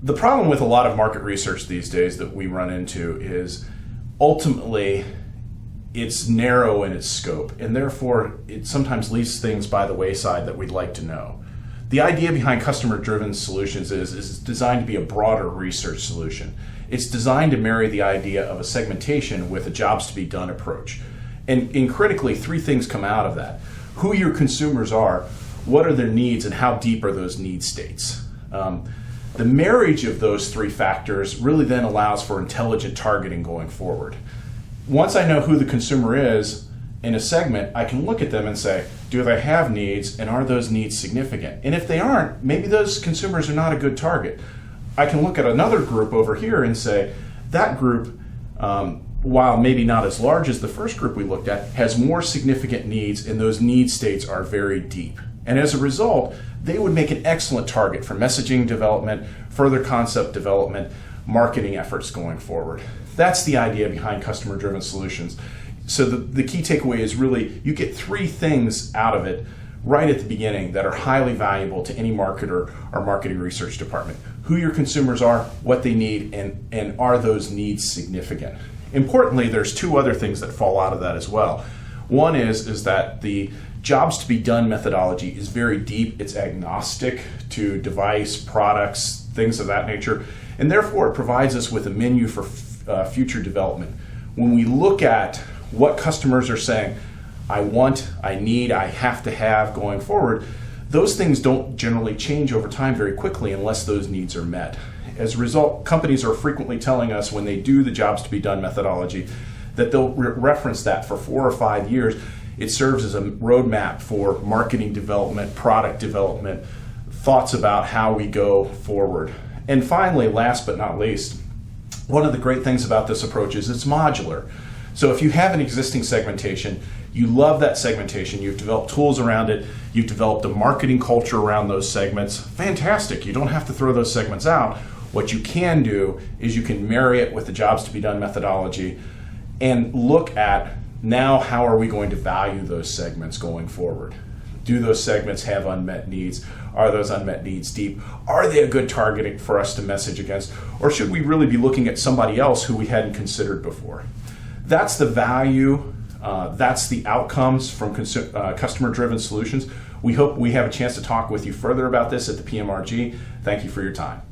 The problem with a lot of market research these days that we run into is ultimately it's narrow in its scope, and therefore it sometimes leaves things by the wayside that we'd like to know. The idea behind customer-driven solutions is it's designed to be a broader research solution. It's designed to marry the idea of a segmentation with a jobs-to-be-done approach. And critically, three things come out of that. Who your consumers are, what are their needs, and how deep are those need states. The marriage of those three factors really then allows for intelligent targeting going forward. Once I know who the consumer is in a segment, I can look at them and say, do they have needs, and are those needs significant? And if they aren't, maybe those consumers are not a good target. I can look at another group over here and say, that group, while maybe not as large as the first group we looked at, has more significant needs, and those need states are very deep. And as a result, they would make an excellent target for messaging development, further concept development, marketing efforts going forward. That's the idea behind customer-driven solutions. So the key takeaway is really you get three things out of it right at the beginning that are highly valuable to any marketer or marketing research department. Who your consumers are, what they need, and are those needs significant? Importantly, there's two other things that fall out of that as well. One is that the jobs to be done methodology is very deep. It's agnostic to device, products, things of that nature, and therefore it provides us with a menu for future development. When we look at what customers are saying, I want, I need, I have to have going forward, those things don't generally change over time very quickly unless those needs are met. As a result, companies are frequently telling us when they do the jobs to be done methodology that they'll reference that for 4 or 5 years. It serves as a roadmap for marketing development, product development, thoughts about how we go forward. And finally, last but not least, one of the great things about this approach is it's modular. So if you have an existing segmentation, you love that segmentation, you've developed tools around it, you've developed a marketing culture around those segments, fantastic. You don't have to throw those segments out. What you can do is you can marry it with the jobs to be done methodology and look at now how are we going to value those segments going forward. Do those segments have unmet needs? Are those unmet needs deep? Are they a good targeting for us to message against? Or should we really be looking at somebody else who we hadn't considered before? That's the value, that's the outcomes from customer-driven solutions. We hope we have a chance to talk with you further about this at the PMRG. Thank you for your time.